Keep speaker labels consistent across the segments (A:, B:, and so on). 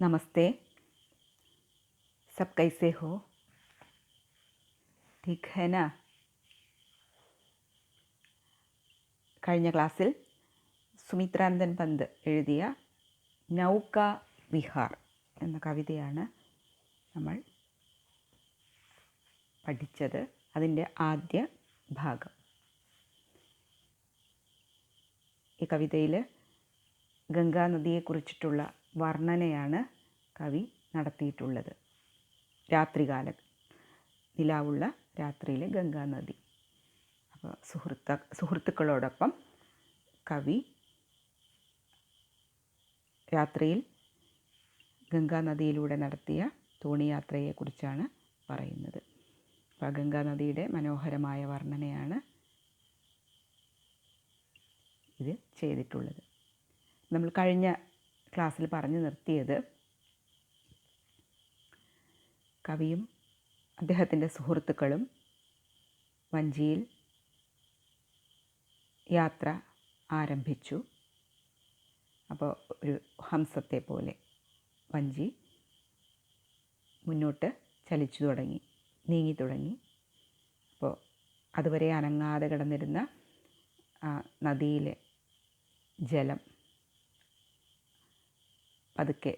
A: नमस्ते, सब कैसे हो? ठीक है ना? കഴിഞ്ഞ ക്ലാസ്സിൽ സുമിത്രാനന്ദൻ പന്ത് എഴുതിയ നൗക വിഹാർ എന്ന കവിതയാണ് നമ്മൾ പഠിച്ചത്. അതിൻ്റെ ആദ്യ ഭാഗം. ഈ കവിതയിൽ ഗംഗാനദിയെക്കുറിച്ചിട്ടുള്ള വർണ്ണനയാണ് കവി നടത്തിയിട്ടുള്ളത്. രാത്രികാലം, നിലാവുള്ള രാത്രിയിലെ ഗംഗാനദി. അപ്പോൾ സുഹൃത്തുക്കളോടൊപ്പം കവി രാത്രിയിൽ ഗംഗാനദിയിലൂടെ നടത്തിയ തോണിയാത്രയെക്കുറിച്ചാണ് പറയുന്നത്. അപ്പോൾ ഗംഗാനദിയുടെ മനോഹരമായ വർണ്ണനയാണ് ഇത് ചെയ്തിട്ടുള്ളത്. നമ്മൾ കഴിഞ്ഞ ക്ലാസ്സിൽ പറഞ്ഞു നിർത്തിയത് കവിയും അദ്ദേഹത്തിൻ്റെ സുഹൃത്തുക്കളും വഞ്ചിയിൽ യാത്ര ആരംഭിച്ചു. അപ്പോൾ ഒരു ഹംസത്തെ പോലെ വഞ്ചി മുന്നോട്ട് ചലിച്ചു തുടങ്ങി, നീങ്ങി തുടങ്ങി. അപ്പോൾ അതുവരെ അനങ്ങാതെ കിടന്നിരുന്ന നദിയിലെ ജലം പതുക്കെ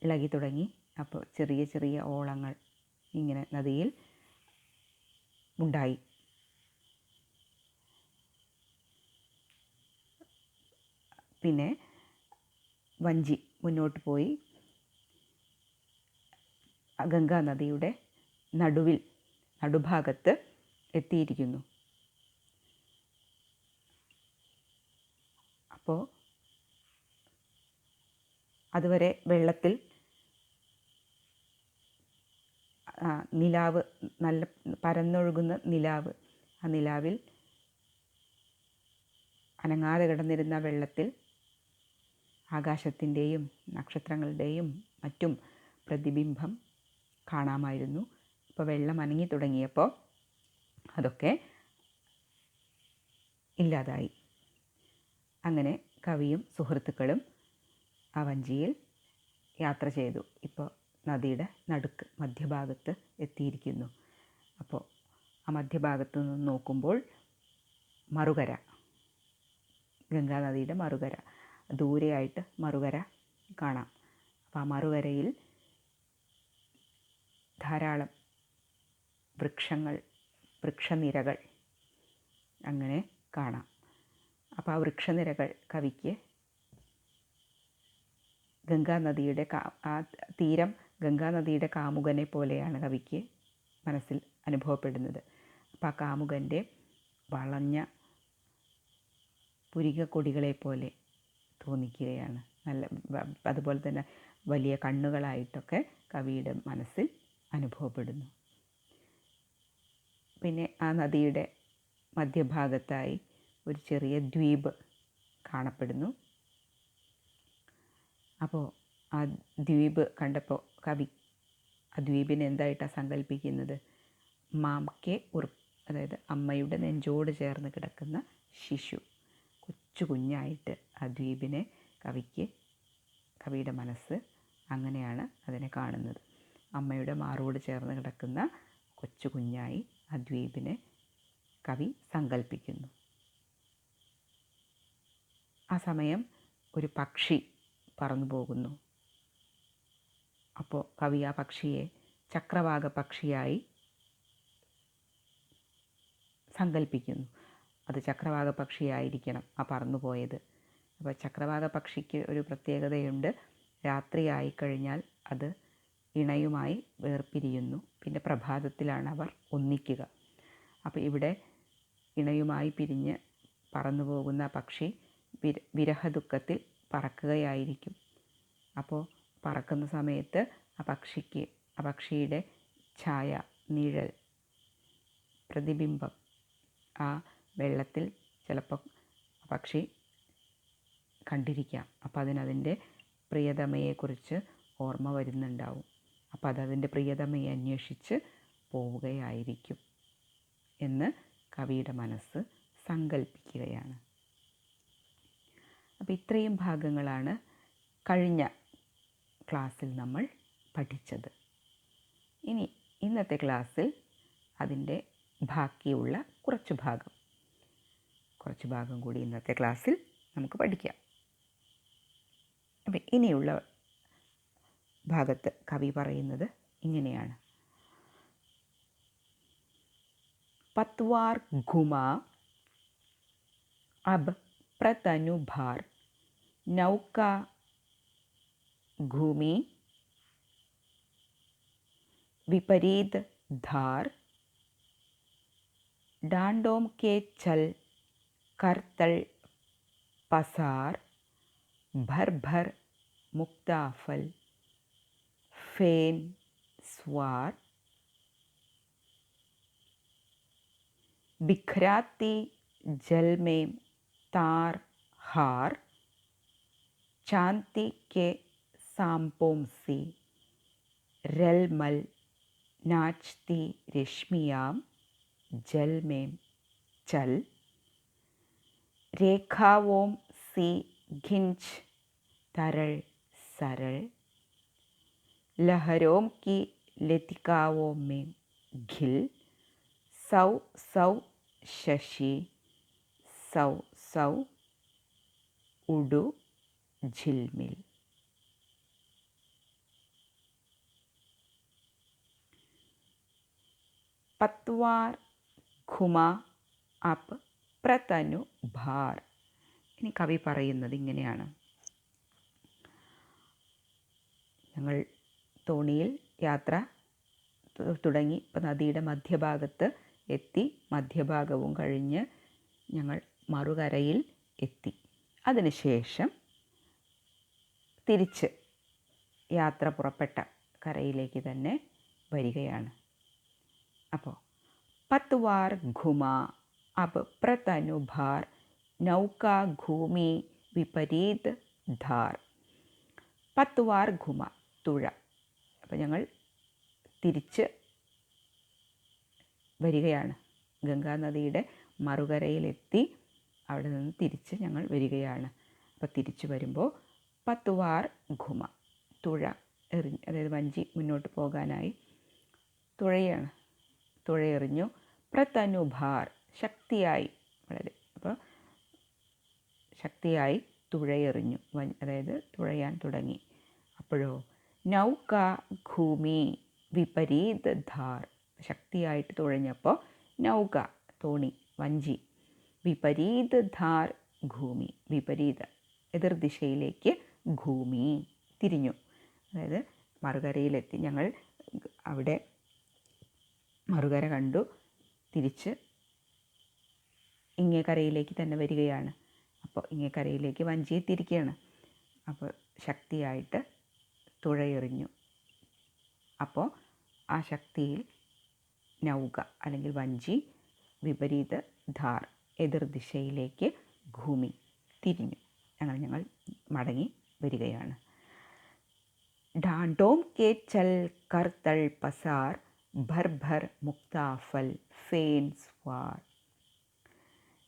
A: ഇളകി തുടങ്ങി. അപ്പോൾ ചെറിയ ചെറിയ ഓളങ്ങൾ ഇങ്ങനെ നദിയിൽ ഉണ്ടായി. പിന്നെ വഞ്ചി മുന്നോട്ട് പോയി ഗംഗാനദിയുടെ നടുഭാഗത്ത് എത്തിയിരിക്കുന്നു. അപ്പോൾ അതുവരെ വെള്ളത്തിൽ നിലാവ്, നല്ല പരന്നൊഴുകുന്ന നിലാവ്, ആ നിലാവിൽ അനങ്ങാതെ കിടന്നിരുന്ന വെള്ളത്തിൽ ആകാശത്തിൻ്റെയും നക്ഷത്രങ്ങളുടെയും മറ്റും പ്രതിബിംബം കാണാമായിരുന്നു. ഇപ്പോൾ വെള്ളം അനങ്ങി തുടങ്ങിയപ്പോൾ അതൊക്കെ ഇല്ലാതായി. അങ്ങനെ കവിയും സുഹൃത്തുക്കളും ആ വഞ്ചിയിൽ യാത്ര ചെയ്തു. ഇപ്പോൾ നദിയുടെ മധ്യഭാഗത്ത് എത്തിയിരിക്കുന്നു. അപ്പോൾ ആ മധ്യഭാഗത്ത് നിന്ന് നോക്കുമ്പോൾ മറുകര, ഗംഗാനദിയുടെ മറുകര, ദൂരെയായിട്ട് മറുകര കാണാം. അപ്പോൾ ആ മറുകരയിൽ ധാരാളം വൃക്ഷനിരകൾ അങ്ങനെ കാണാം. അപ്പോൾ ആ വൃക്ഷനിരകൾ കവിക്ക് ഗംഗാനദിയുടെ ആ തീരം ഗംഗാനദിയുടെ കാമുകനെ പോലെയാണ് കവിക്ക് മനസ്സിൽ അനുഭവപ്പെടുന്നത്. അപ്പോൾ ആ കാമുകൻ്റെ വളഞ്ഞ പുരികക്കൊടികളെ പോലെ തോന്നിക്കുകയാണ്. അതുപോലെ തന്നെ വലിയ കണ്ണുകളായിട്ടൊക്കെ കവിയുടെ മനസ്സിൽ അനുഭവപ്പെടുന്നു. പിന്നെ ആ നദിയുടെ മധ്യഭാഗത്തായി ഒരു ചെറിയ ദ്വീപ് കാണപ്പെടുന്നു. അപ്പോൾ ആ ദ്വീപ് കണ്ടപ്പോൾ കവി ആ ദ്വീപിനെ എന്തായിട്ടാണ് സങ്കല്പിക്കുന്നത്? മാംകെ അതായത് അമ്മയുടെ നെഞ്ചോട് ചേർന്ന് കിടക്കുന്ന ശിശു, കൊച്ചു കുഞ്ഞായിട്ട് ആ ദ്വീപിനെ കവിയുടെ മനസ്സ് അങ്ങനെയാണ് അതിനെ കാണുന്നത്. അമ്മയുടെ മാറോട് ചേർന്ന് കിടക്കുന്ന കൊച്ചു കുഞ്ഞായി ആ ദ്വീപിനെ കവി സങ്കല്പിക്കുന്നു. ആ സമയം ഒരു പക്ഷി പറന്നു പോകുന്നു. അപ്പോൾ കവി ആ പക്ഷിയെ ചക്രവാക പക്ഷിയായി സങ്കല്പിക്കുന്നു. അത് ചക്രവാക പക്ഷിയായിരിക്കണം ആ പറന്നു പോയത്. അപ്പോൾ ചക്രവാക പക്ഷിക്ക് ഒരു പ്രത്യേകതയുണ്ട്. രാത്രിയായിക്കഴിഞ്ഞാൽ അത് ഇണയുമായി വേർപിരിയുന്നു. പിന്നെ പ്രഭാതത്തിലാണ് അവർ ഒന്നിക്കുക. അപ്പോൾ ഇവിടെ ഇണയുമായി പിരിഞ്ഞ് പറന്നു പോകുന്ന പക്ഷി വിരഹദുഃഖത്തിൽ പറക്കുകയായിരിക്കും. അപ്പോൾ പറക്കുന്ന സമയത്ത് ആ പക്ഷിയുടെ ഛായ, നിഴൽ, പ്രതിബിംബം ആ വെള്ളത്തിൽ ചിലപ്പോൾ പക്ഷി കണ്ടിരിക്കാം. അപ്പോൾ അതിൻ്റെ പ്രിയതമയെക്കുറിച്ച് ഓർമ്മ വരുന്നുണ്ടാവും. അപ്പോൾ അതതിൻ്റെ പ്രിയതമയെ അന്വേഷിച്ച് പോവുകയായിരിക്കും എന്ന് കവിയുടെ മനസ്സ് സങ്കല്പിക്കുകയാണ്. അപ്പോൾ ഇത്രയും ഭാഗങ്ങളാണ് കഴിഞ്ഞ ക്ലാസ്സിൽ നമ്മൾ പഠിച്ചത്. ഇനി ഇന്നത്തെ ക്ലാസ്സിൽ അതിൻ്റെ ബാക്കിയുള്ള കുറച്ച് ഭാഗം കൂടി ഇന്നത്തെ ക്ലാസ്സിൽ നമുക്ക് പഠിക്കാം. അപ്പം ഇനിയുള്ള ഭാഗത്ത് കവി പറയുന്നത് ഇങ്ങനെയാണ്. പത്വാർ ഘുമാ अब प्रतनु भार नौका घूमी विपरीत धार डांडोम के चल करतल पसार भर भर मुक्ताफल फेन स्वार बिखराती जल में तार हार चांदी के सांपों सी रलमल नाचती रेशमियाँ जल में चल रेखाओं सी घिंच तरल सरल लहरों की लतिकाओं में घिल सौ सौ शशि सौ सौ उड़ू झिलमिल. പത്വാർ ഘുമ അപ് പ്രതനു ഭാർ. ഇനി കവി പറയുന്നത് ഇങ്ങനെയാണ്. ഞങ്ങൾ തോണിയിൽ യാത്ര തുടങ്ങി. ഇപ്പോൾ നദിയുടെ മധ്യഭാഗത്ത് എത്തി. മധ്യഭാഗവും കഴിഞ്ഞ് ഞങ്ങൾ മറുകരയിൽ എത്തി. അതിനുശേഷം തിരിച്ച് യാത്ര പുറപ്പെട്ട കരയിലേക്ക് തന്നെ വരികയാണ്. അപ്പോൾ പത്വാർ ഘുമ അബ് പ്രതനു ഭാർ നൗക ഘൂമി വിപരീത് ധാർ. പത്വാർ ഘുമ തുഴ. അപ്പോൾ ഞങ്ങൾ തിരിച്ച് വരികയാണ്. ഗംഗാനദിയുടെ മറുകരയിലെത്തി. അവിടെ നിന്ന് തിരിച്ച് ഞങ്ങൾ വരികയാണ്. അപ്പോൾ തിരിച്ചു വരുമ്പോൾ പത്വാർ ഘുമ തുഴ എറിഞ്ഞു, അതായത് വഞ്ചി മുന്നോട്ട് പോകാനായി തുഴയെറിഞ്ഞു. പ്രതനു ഭാർ ശക്തിയായി, വളരെ അപ്പോൾ ശക്തിയായി തുഴയെറിഞ്ഞു, അതായത് തുഴയാൻ തുടങ്ങി. അപ്പോഴോ നൗക ഘൂമി വിപരീത് ധാർ. ശക്തിയായിട്ട് തുഴഞ്ഞപ്പോൾ നൗക തോണി, വഞ്ചി, വിപരീത് ധാർ ഘൂമി വിപരീത എതിർദിശയിലേക്ക് ഘൂമി തിരിഞ്ഞു. അതായത് മറുകരയിലെത്തി. ഞങ്ങൾ അവിടെ മറുകര കണ്ടു. തിരിച്ച് ഇങ്ങേ കരയിലേക്ക് തന്നെ വരികയാണ്. അപ്പോൾ ഇങ്ങേ കരയിലേക്ക് വഞ്ചിയെ തിരിക്കുകയാണ്. അപ്പോൾ ശക്തിയായിട്ട് തുഴയെറിഞ്ഞു. അപ്പോൾ ആ ശക്തിയിൽ നൗക അല്ലെങ്കിൽ വഞ്ചി വിപരീത ധാർ എതിർദിശയിലേക്ക് ഭൂമി തിരിഞ്ഞു. അങ്ങനെ ഞങ്ങൾ മടങ്ങി വരികയാണ്. ഡാണ്ടോം കെ ചൽ കർ തൾ പസാർ ഭർ ഭർ മുക്താഫൽ ഫേൻ സ്വാർ.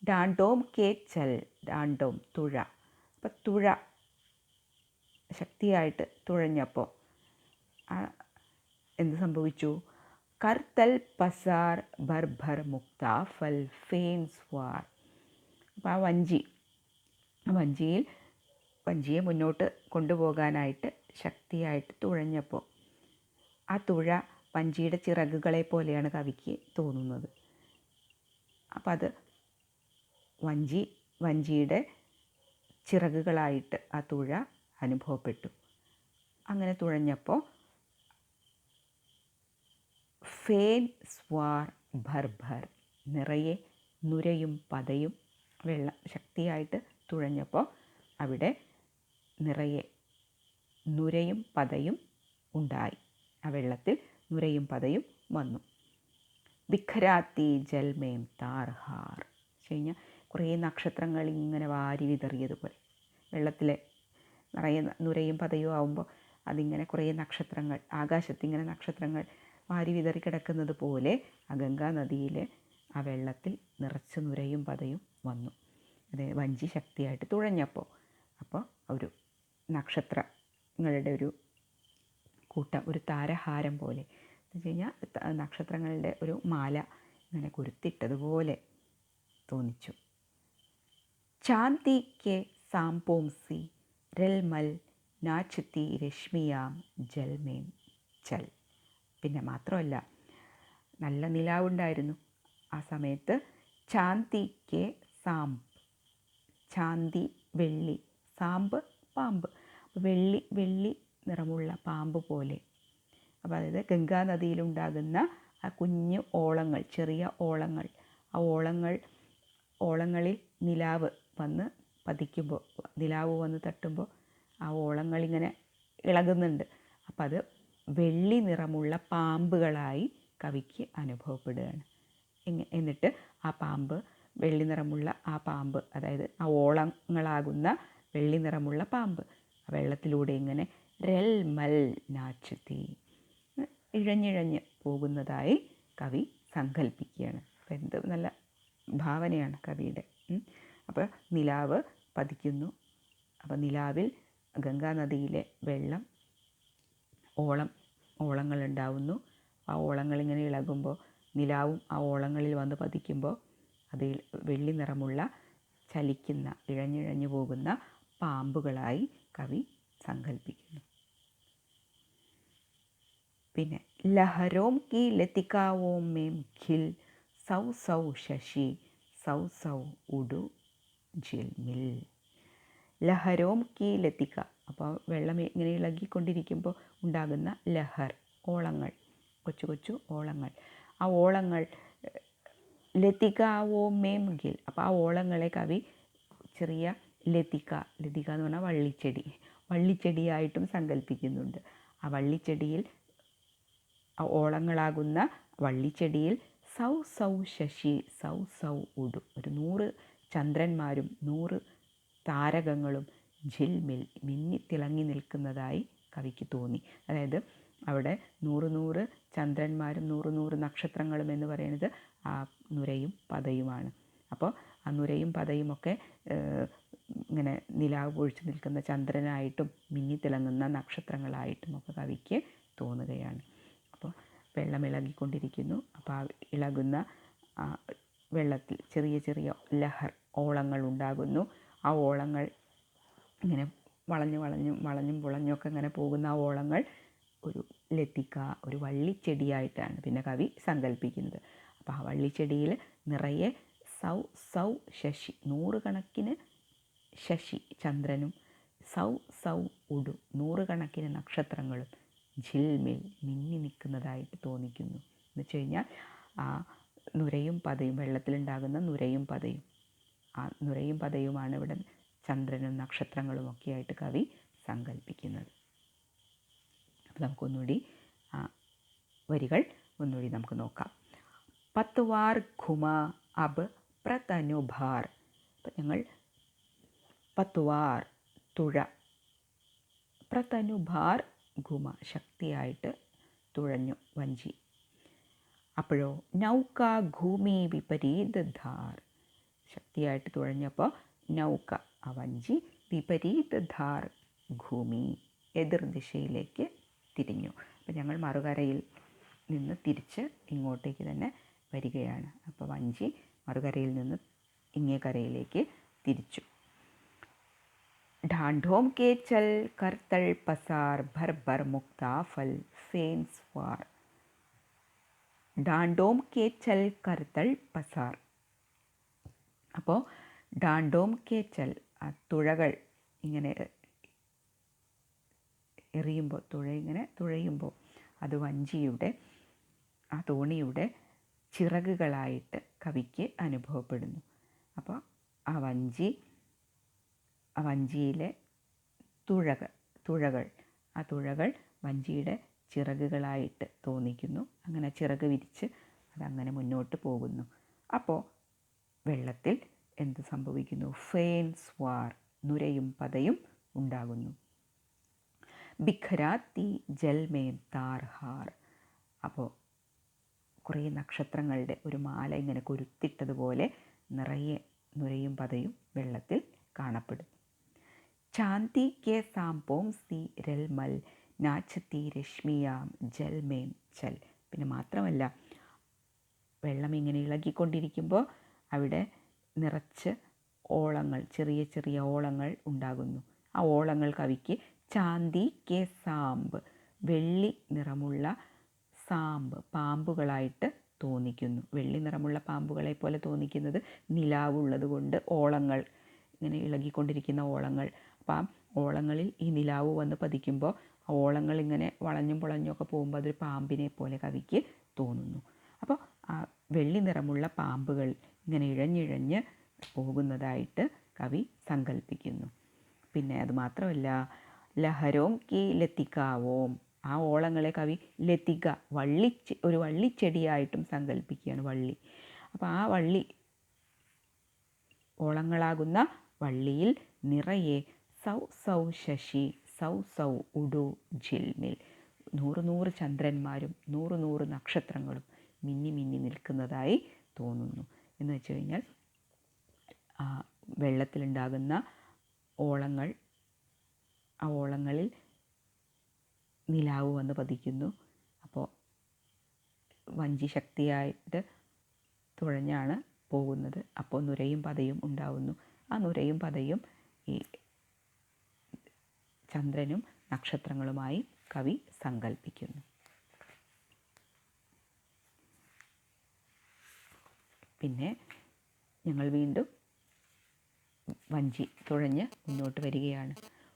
A: ഡാണ്ടോം കെ ചൽ, ഡാണ്ടോം തുഴ. അപ്പം തുഴ ശക്തിയായിട്ട് തുഴഞ്ഞപ്പോൾ എന്ത് സംഭവിച്ചു? കർത്തൽ പസാർ ഭർ ഭർ മുക്താഫൽ ഫേൻ സ്വാർ. അപ്പോൾ ആ വഞ്ചിയെ മുന്നോട്ട് കൊണ്ടുപോകാനായിട്ട് ശക്തിയായിട്ട് തുഴഞ്ഞപ്പോൾ ആ തുഴ വഞ്ചിയുടെ ചിറകുകളെ പോലെയാണ് കവിക്ക് തോന്നുന്നത്. അപ്പം അത് വഞ്ചിയുടെ ചിറകുകളായിട്ട് ആ തുഴ അനുഭവപ്പെട്ടു. അങ്ങനെ തുഴഞ്ഞപ്പോൾ ഫേൻ സ്വാർ ഭർ ഭർ, നിറയെ നുരയും പതയും, വെള്ളം ശക്തിയായിട്ട് തുഴഞ്ഞപ്പോൾ അവിടെ നിറയെ നുരയും പതയും ഉണ്ടായി. ആ വെള്ളത്തിൽ നുരയും പതയും വന്നു. ബിഖരാത്തി ജൽമേം താർഹാർ വെച്ച് കഴിഞ്ഞാൽ കുറേ നക്ഷത്രങ്ങൾ ഇങ്ങനെ വാരി വിതറിയതുപോലെ. വെള്ളത്തിലെ നിറയെ നുരയും പതയും ആവുമ്പോൾ അതിങ്ങനെ കുറേ നക്ഷത്രങ്ങൾ, ആകാശത്തിങ്ങനെ നക്ഷത്രങ്ങൾ വാരി വിതറി കിടക്കുന്നത് പോലെ ആ ഗംഗാ നദിയിലെ ആ വെള്ളത്തിൽ നിറച്ച് നുരയും പതയും വന്നു. അതായത് വഞ്ചി ശക്തിയായിട്ട് തുഴഞ്ഞപ്പോൾ. അപ്പോൾ ഒരു നക്ഷത്രങ്ങളുടെ ഒരു കൂട്ടം, ഒരു താരഹാരം പോലെ എന്ന് വെച്ച് കഴിഞ്ഞാൽ നക്ഷത്രങ്ങളുടെ ഒരു മാല ഇങ്ങനെ കുരുത്തിട്ടതുപോലെ തോന്നിച്ചു. ചാന്തിക്ക് സാംപോംസി രൽമൽ നാച്തി രശ്മിയാം ജൽമേം ചൽ. പിന്നെ മാത്രമല്ല നല്ല നിലാവുണ്ടായിരുന്നു ആ സമയത്ത്. ചാന്തിക്ക് സാംപ്, ചാന്തി വെള്ളി, സാമ്പ് പാമ്പ്, വെള്ളി നിറമുള്ള പാമ്പ് പോലെ. അപ്പോൾ അതായത് ഗംഗാനദിയിലുണ്ടാകുന്ന ആ കുഞ്ഞു ഓളങ്ങൾ, ചെറിയ ഓളങ്ങൾ, ആ ഓളങ്ങളിൽ നിലാവ് വന്ന് പതിക്കുമ്പോൾ, നിലാവ് വന്ന് തട്ടുമ്പോൾ ആ ഓളങ്ങളിങ്ങനെ ഇളകുന്നുണ്ട്. അപ്പം അത് വെള്ളി നിറമുള്ള പാമ്പുകളായി കവിക്ക് അനുഭവപ്പെടുകയാണ്. എന്നിട്ട് ആ പാമ്പ്, വെള്ളി നിറമുള്ള ആ പാമ്പ്, അതായത് ആ ഓളങ്ങളാകുന്ന വെള്ളി നിറമുള്ള പാമ്പ് വെള്ളത്തിലൂടെ ഇങ്ങനെ രൽമൽ നാച്തി, ഇഴഞ്ഞിഴഞ്ഞ് പോകുന്നതായി കവി സങ്കല്പിക്കുകയാണ്. അപ്പം എന്ത് നല്ല ഭാവനയാണ് കവിയുടെ. അപ്പോൾ നിലാവ് പതിക്കുന്നു. അപ്പോൾ നിലാവിൽ ഗംഗാനദിയിലെ വെള്ളം ഓളങ്ങളുണ്ടാവുന്നു. ആ ഓളങ്ങളിങ്ങനെ ഇളകുമ്പോൾ നിലാവും ആ ഓളങ്ങളിൽ വന്ന് പതിക്കുമ്പോൾ അതിൽ വെള്ളി നിറമുള്ള ചലിക്കുന്ന, ഇഴഞ്ഞിഴഞ്ഞു പോകുന്ന പാമ്പുകളായി കവി സങ്കല്പിക്കുന്നു. പിന്നെ ലഹരോം കി ലതികാവോം മേം ഖിൽ സൗ സൗ ശശി സൗ സൗ ഉഡു ജിൽമിൽ. ലഹരോം കി ലതിക, അപ്പോൾ വെള്ളം ഇങ്ങനെ ഇളകിക്കൊണ്ടിരിക്കുമ്പോൾ ഉണ്ടാകുന്ന ലഹർ, ഓളങ്ങൾ, കൊച്ചു കൊച്ചു ഓളങ്ങൾ. ആ ഓളങ്ങൾ ലതികാവോ മേം ഗിൽ, അപ്പോൾ ആ ഓളങ്ങളെ കവി ചെറിയ ലതിക എന്ന് പറഞ്ഞാൽ വള്ളിച്ചെടിയായിട്ടും സങ്കല്പിക്കുന്നുണ്ട്. ആ വള്ളിച്ചെടിയിൽ, ആ ഓളങ്ങളാകുന്ന വള്ളിച്ചെടിയിൽ സൗ സൗ ശശി സൗ സൗ ഉഡു, ഒരു 100 ചന്ദ്രന്മാരും 100 താരകങ്ങളും ജിൽമിൽ മിന്നിത്തിളങ്ങി നിൽക്കുന്നതായി കവിക്ക് തോന്നി. അതായത് അവിടെ 100 ചന്ദ്രന്മാരും 100 നക്ഷത്രങ്ങളും എന്ന് പറയുന്നത് ആ നുരയും പതയുമാണ്. അപ്പോൾ ആ നുരയും പതയുമൊക്കെ ഇങ്ങനെ നിലാവ് പൊഴിച്ചു നിൽക്കുന്ന ചന്ദ്രനായിട്ടും മിന്നിത്തിളങ്ങുന്ന നക്ഷത്രങ്ങളായിട്ടും ഒക്കെ കവിക്ക് തോന്നുകയാണ്. അപ്പോൾ വെള്ളം ഇളകിക്കൊണ്ടിരിക്കുന്നു. അപ്പോൾ ആ ഇളകുന്ന വെള്ളത്തിൽ ചെറിയ ചെറിയ ലഹർ, ഓളങ്ങൾ ഉണ്ടാകുന്നു. ആ ഓളങ്ങൾ ഇങ്ങനെ വളഞ്ഞും പുളഞ്ഞൊക്കെ ഇങ്ങനെ പോകുന്ന ആ ഓളങ്ങൾ ഒരു ലതിക, ഒരു വള്ളിച്ചെടിയായിട്ടാണ് പിന്നെ കവി സങ്കല്പിക്കുന്നത്. അപ്പോൾ ആ വള്ളിച്ചെടിയിൽ നിറയെ സൗ സൗ ശശി, 100 കണക്കിന് ശശി ചന്ദ്രനും, സൗ സൗ ഉഡു 100 കണക്കിന് നക്ഷത്രങ്ങളും ജിൽമിൽ മിന്നി നിൽക്കുന്നതായിട്ട് തോന്നിക്കുന്നു. എന്ന് വെച്ച് കഴിഞ്ഞാൽ ആ നുരയും പതയും, വെള്ളത്തിലുണ്ടാകുന്ന നുരയും പതയും, ആ നുരയും പതയുമാണ് ഇവിടെ ചന്ദ്രനും നക്ഷത്രങ്ങളും ഒക്കെ ആയിട്ട് കവി സങ്കല്പിക്കുന്നത്. അപ്പോൾ നമുക്കൊന്നുകൂടി ആ വരികൾ ഒന്നുകൂടി നമുക്ക് നോക്കാം. പത്വാർ ഘുമ അബ് പ്രതനുഭാർ. അപ്പം ഞങ്ങൾ പത്വാർ തുഴ, പ്രതനുഭാർ ഘുമ ശക്തിയായിട്ട് തുഴഞ്ഞു വഞ്ചി. അപ്പോഴോ നൗക ഘൂമി വിപരീത ധാർ, ശക്തിയായിട്ട് തുഴഞ്ഞപ്പോൾ നൗക ആ വഞ്ചി വിപരീത ധാർ ഘൂമി എതിർദിശയിലേക്ക് തിരിഞ്ഞു. അപ്പം ഞങ്ങൾ മറുകരയിൽ നിന്ന് തിരിച്ച് ഇങ്ങോട്ടേക്ക് തന്നെ വരികയാണ്. അപ്പോൾ വഞ്ചി മറുകരയിൽ നിന്ന് ഇങ്ങേ കരയിലേക്ക് തിരിച്ചു. ढांढों के चल कर तल पसार भर भर मुक्ता फल फेन स्वार. ढांढों के चल कर तल पसार. അപ്പോൾ ഡാണ്ടോം കെ ചൽ, ആ തുഴകൾ ഇങ്ങനെ എറിയുമ്പോൾ, തുഴയുമ്പോൾ അത് വഞ്ചിയുടെ, ആ തോണിയുടെ ചിറകുകളായിട്ട് കവിക്ക് അനുഭവപ്പെടുന്നു. അപ്പോൾ ആ വഞ്ചിയിലെ തുഴകൾ വഞ്ചിയുടെ ചിറകുകളായിട്ട് തോന്നിക്കുന്നു. അങ്ങനെ ചിറക് വിരിച്ച് അതങ്ങനെ മുന്നോട്ട് പോകുന്നു. അപ്പോൾ വെള്ളത്തിൽ എന്ത് സംഭവിക്കുന്നു? ഫെയിൻ സ്വാർ, നുരയും പതയും ഉണ്ടാകുന്നു. ബിഖരാത്തി ജൽമേം താർഹാർ. അപ്പോൾ കുറേ നക്ഷത്രങ്ങളുടെ ഒരു മാല ഇങ്ങനെ കൊരുത്തിട്ടതുപോലെ നിറയെ നുരയും പതയും വെള്ളത്തിൽ കാണപ്പെടുന്നു. ചാന്തി കെ സാംപോം സി രൽമൽ നാച്ചത്തി രശ്മിയാം ജൽമേം ചൽ. പിന്നെ മാത്രമല്ല, വെള്ളം ഇങ്ങനെ ഇളകിക്കൊണ്ടിരിക്കുമ്പോൾ അവിടെ നിറച്ച് ഓളങ്ങൾ, ചെറിയ ചെറിയ ഓളങ്ങൾ ഉണ്ടാകുന്നു. ആ ഓളങ്ങൾ കവിക്ക് ചാന്തി കെ സാമ്പ്, വെള്ളി നിറമുള്ള സാമ്പ്, പാമ്പുകളായിട്ട് തോന്നിക്കുന്നു. വെള്ളി നിറമുള്ള പാമ്പുകളെ പോലെ തോന്നിക്കുന്നത് നിലാവുള്ളത് കൊണ്ട്, ഓളങ്ങൾ ഇങ്ങനെ ഇളകിക്കൊണ്ടിരിക്കുന്ന ഓളങ്ങൾ. അപ്പം ആ ഓളങ്ങളിൽ ഈ നിലാവ് വന്ന് പതിക്കുമ്പോൾ ആ ഓളങ്ങൾ ഇങ്ങനെ വളഞ്ഞും പൊളഞ്ഞും ഒക്കെ പോകുമ്പോൾ അതൊരു പാമ്പിനെ പോലെ കവിക്ക് തോന്നുന്നു. അപ്പോൾ ആ വെള്ളി നിറമുള്ള പാമ്പുകൾ ഇങ്ങനെ ഇഴഞ്ഞിഴഞ്ഞ് പോകുന്നതായിട്ട് കവി സങ്കല്പിക്കുന്നു. പിന്നെ അതുമാത്രമല്ല, ലഹരോം കി ലത്തിക്കാവോം, ആ ഓളങ്ങളെ കവി ലതിക, ഒരു വള്ളിച്ചെടിയായിട്ടും സങ്കല്പിക്കുകയാണ്. വള്ളി. അപ്പോൾ ആ വള്ളി, ഓളങ്ങളാകുന്ന വള്ളിയിൽ നിറയെ സൗ സൗ ശശി സൗ സൗ ഉഡു ജിൽമിൽ, 100 ചന്ദ്രന്മാരും 100 നക്ഷത്രങ്ങളും മിന്നി മിന്നി നിൽക്കുന്നതായി തോന്നുന്നു. എന്ന് വെച്ച് കഴിഞ്ഞാൽ വെള്ളത്തിലുണ്ടാകുന്ന ഓളങ്ങൾ, ആ ഓളങ്ങളിൽ നിലാവ് വന്ന് പതിക്കുന്നു. അപ്പോൾ വഞ്ചി ശക്തിയായിട്ട് തുഴഞ്ഞാണ് പോകുന്നത്. അപ്പോൾ നുരയും പതയും ഉണ്ടാവുന്നു. ആ നുരയും പതയും ഈ ചന്ദ്രനും നക്ഷത്രങ്ങളുമായി കവി സങ്കല്പിക്കുന്നു. പിന്നെ ഞങ്ങൾ വീണ്ടും വഞ്ചി തുഴഞ്ഞ് മുന്നോട്ട് വരികയാണ്.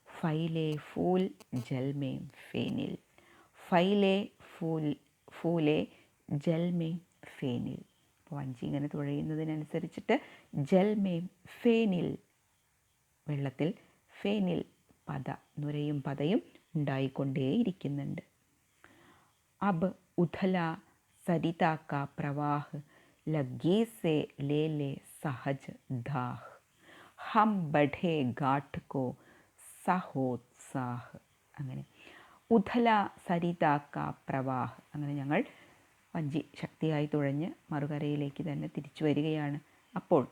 A: ഫൈലെ ഫൂൽ ജൽമേം ഫേനിൽ, ഫൈലെ ഫൂലെ ജൽമേം ഫേനിൽ. അപ്പോൾ വഞ്ചി ഇങ്ങനെ തുഴയുന്നതിനനുസരിച്ചിട്ട് ജൽമേം ഫേനിൽ, വെള്ളത്തിൽ, ഫേനിൽ പത, നുരയും പതയും ഉണ്ടായിക്കൊണ്ടേയിരിക്കുന്നുണ്ട്. അബ് ഉഥല സരിതാ കാ പ്രവാഹ് ലഗ്ഗി സേ ലേ ലേ സഹജ് ധാഹ്, ഹം ബഢേ ഗാഠ് കോ സഹോത്സാഹ്. അങ്ങനെ ഉഥല സരിതാ കാ പ്രവാഹ്, അങ്ങനെ ഞങ്ങൾ വഞ്ചി ശക്തിയായി തുഴഞ്ഞ് മറുകരയിലേക്ക് തന്നെ തിരിച്ചു വരികയാണ്. അപ്പോൾ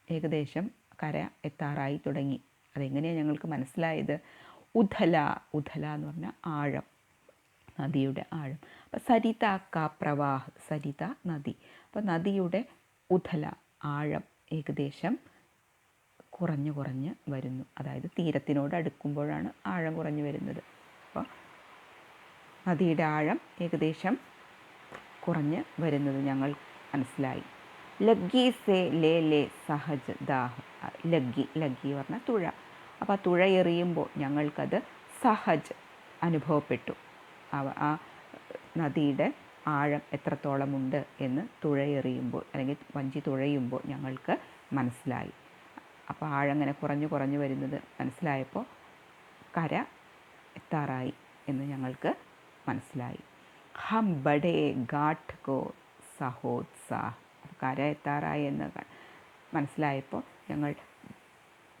A: ഏകദേശം കര എത്താറായി തുടങ്ങി. അതെങ്ങനെയാണ് ഞങ്ങൾക്ക് മനസ്സിലായത്? ഉഥല, ഉഥല എന്ന് പറഞ്ഞാൽ ആഴം, നദിയുടെ ആഴം. അപ്പോൾ സരിതാ കാ പ്രവാഹ്, സരിത നദി. അപ്പോൾ നദിയുടെ ഉഥല, ആഴം ഏകദേശം കുറഞ്ഞു കുറഞ്ഞ് വരുന്നു. അതായത് തീരത്തിനോട് അടുക്കുമ്പോഴാണ് ആഴം കുറഞ്ഞു വരുന്നത്. അപ്പോൾ നദിയുടെ ആഴം ഏകദേശം കുറഞ്ഞ് വരുന്നത് ഞങ്ങൾ മനസ്സിലായി. ലഗ്ഗി സേ ലേ ലേ സഹജ് ദാഹ്, ലഗ്ഗി, ലഗ്ഗി പറഞ്ഞാൽ തുഴ. അപ്പോൾ ആ തുഴ എറിയുമ്പോൾ ഞങ്ങൾക്കത് സഹജ് അനുഭവപ്പെട്ടു. ആ നദിയുടെ ആഴം എത്രത്തോളമുണ്ട് എന്ന് തുഴയെറിയുമ്പോൾ അല്ലെങ്കിൽ വഞ്ചി തുഴയുമ്പോൾ ഞങ്ങൾക്ക് മനസ്സിലായി. അപ്പോൾ ആഴം അങ്ങനെ കുറഞ്ഞു കുറഞ്ഞു വരുന്നത് മനസ്സിലായപ്പോൾ കര എത്താറായി എന്ന് ഞങ്ങൾക്ക് മനസ്സിലായി. ഹം ബഡേ ഗാഠ് കോ സഹോത്സാഹ്, കര എത്താറായി എന്ന് മനസ്സിലായപ്പോൾ ഞങ്ങൾ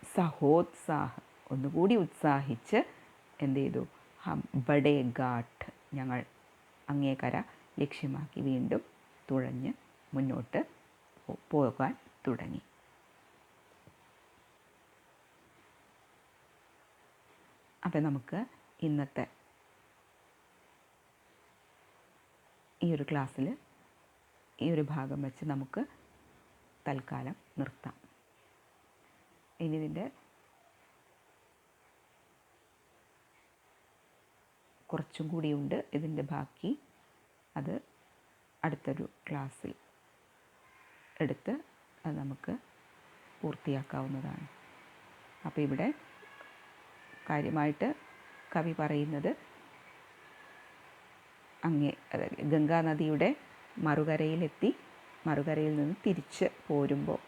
A: സഹോത്സാഹ്, ഒന്നുകൂടി ഉത്സാഹിച്ച് എന്ത് ചെയ്തു? ഹം ബഡേ ഗാഠ്, ഞങ്ങൾ അങ്ങേ കര ലക്ഷ്യമാക്കി വീണ്ടും തുഴഞ്ഞ് മുന്നോട്ട് പോകാൻ തുടങ്ങി. അപ്പം നമുക്ക് ഇന്നത്തെ ഈ ഒരു ക്ലാസ്സിൽ ഈ ഒരു ഭാഗം വെച്ച് നമുക്ക് തൽക്കാലം നിർത്താം. ഇനി ഇതിൻ്റെ കുറച്ചും കൂടിയുണ്ട്, ഇതിൻ്റെ ബാക്കി. അത് അടുത്തൊരു ക്ലാസ്സിൽ എടുത്ത് അത് നമുക്ക് പൂർത്തിയാക്കാവുന്നതാണ്. അപ്പോൾ ഇവിടെ കാര്യമായിട്ട് കവി പറയുന്നത് ഗംഗാനദിയുടെ മറുകരയിലെത്തി മറുകരയിൽ നിന്ന് തിരിച്ച് പോരുമ്പോൾ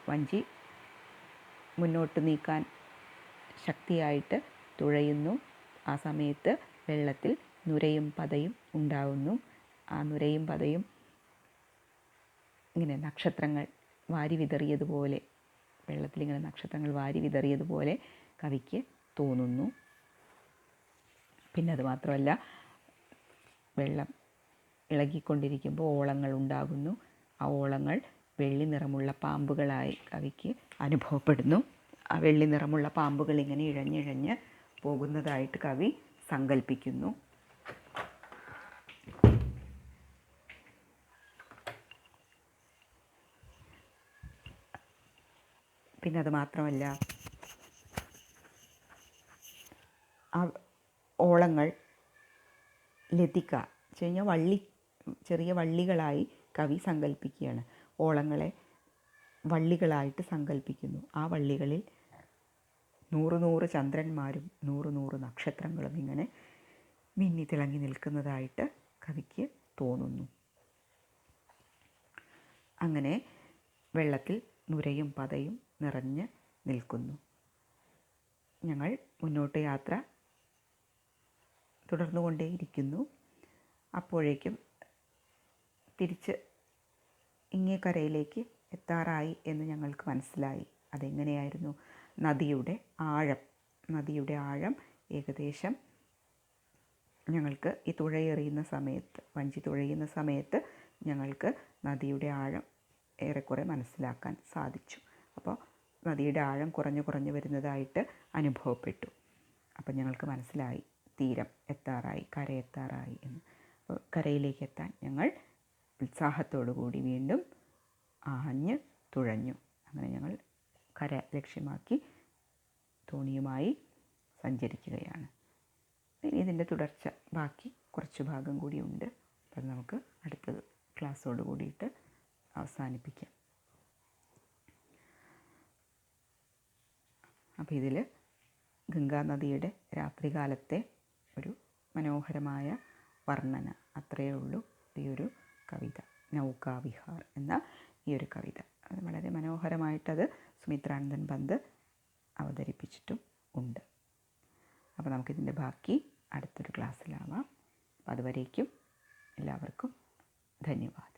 A: വഞ്ചി മുന്നോട്ട് നീക്കാൻ ശക്തിയായിട്ട് തുഴയുന്നു. ആ സമയത്ത് വെള്ളത്തിൽ നുരയും പതയും ഉണ്ടാകുന്നു. ആ നുരയും പതയും ഇങ്ങനെ നക്ഷത്രങ്ങൾ വാരി വിതറിയതുപോലെ, വെള്ളത്തിലിങ്ങനെ നക്ഷത്രങ്ങൾ വാരി വിതറിയതുപോലെ കവിക്ക് തോന്നുന്നു. പിന്നെ അത് മാത്രമല്ല, വെള്ളം ഇളകിക്കൊണ്ടിരിക്കുമ്പോൾ ഓളങ്ങൾ ഉണ്ടാകുന്നു. ആ ഓളങ്ങൾ വെള്ളി നിറമുള്ള പാമ്പുകളായി കവിക്ക് അനുഭവപ്പെടുന്നു. ആ വെള്ളി നിറമുള്ള പാമ്പുകൾ ഇങ്ങനെ ഇഴഞ്ഞിഴഞ്ഞ് പോകുന്നതായിട്ട് കവി സങ്കല്പിക്കുന്നു. പിന്നെ അത് മാത്രമല്ല, ആ ഓളങ്ങൾ ലതിക എന്ന് കഴിഞ്ഞാൽ ചെറിയ വള്ളികളായി കവി സങ്കല്പിക്കുകയാണ്. ഓളങ്ങളെ വള്ളികളായിട്ട് സങ്കല്പിക്കുന്നു. ആ വള്ളികളിൽ 100 ചന്ദ്രന്മാരും 100 നക്ഷത്രങ്ങളും ഇങ്ങനെ മിന്നി തിളങ്ങി നിൽക്കുന്നതായിട്ട് കവിക്ക് തോന്നുന്നു. അങ്ങനെ വെള്ളത്തിൽ നുരയും പതയും നിറഞ്ഞ് നിൽക്കുന്നു. ഞങ്ങൾ മുന്നോട്ട് യാത്ര തുടർന്നുകൊണ്ടേയിരിക്കുന്നു. അപ്പോഴേക്കും തിരിച്ച് ഇങ്ങേ കരയിലേക്ക് എത്താറായി എന്ന് ഞങ്ങൾക്ക് മനസ്സിലായി. അതെങ്ങനെയായിരുന്നു? നദിയുടെ ആഴം ഏകദേശം ഞങ്ങൾക്ക് ഈ തുഴയെറിയുന്ന സമയത്ത്, വഞ്ചി തുഴയുന്ന സമയത്ത് ഞങ്ങൾക്ക് നദിയുടെ ആഴം ഏറെക്കുറെ മനസ്സിലാക്കാൻ സാധിച്ചു. അപ്പോൾ നദിയുടെ ആഴം കുറഞ്ഞു വരുന്നതായിട്ട് അനുഭവപ്പെട്ടു. അപ്പം ഞങ്ങൾക്ക് മനസ്സിലായി തീരം എത്താറായി, കരയെത്താറായി എന്ന്. അപ്പോൾ കരയിലേക്ക് എത്താൻ ഞങ്ങൾ ഉത്സാഹത്തോടു കൂടി വീണ്ടും ആഞ്ഞ് തുഴഞ്ഞു. അങ്ങനെ ഞങ്ങൾ കര ലക്ഷ്യമാക്കി തോണിയുമായി സഞ്ചരിക്കുകയാണ്. ഇതിൻ്റെ തുടർച്ച ബാക്കി കുറച്ച് ഭാഗം കൂടിയുണ്ട്. അപ്പം നമുക്ക് അടുത്ത ക്ലാസ്സോട് കൂടിയിട്ട് അവസാനിപ്പിക്കാം. അപ്പോൾ ഇതിൽ ഗംഗാനദിയുടെ രാത്രികാലത്തെ ഒരു മനോഹരമായ വർണ്ണന അത്രയേ ഉള്ളൂ ഈ ഒരു കവിത, നൗകാവിഹാർ എന്ന ഈ ഒരു കവിത. അത് വളരെ മനോഹരമായിട്ടത് സുമിത്രാനന്ദൻ പന്ത് അവതരിപ്പിച്ചിട്ടും ഉണ്ട്. അപ്പോൾ നമുക്കിതിൻ്റെ ബാക്കി അടുത്തൊരു ക്ലാസ്സിലാവാം. അപ്പോൾ അതുവരേക്കും എല്ലാവർക്കും ധന്യവാദം.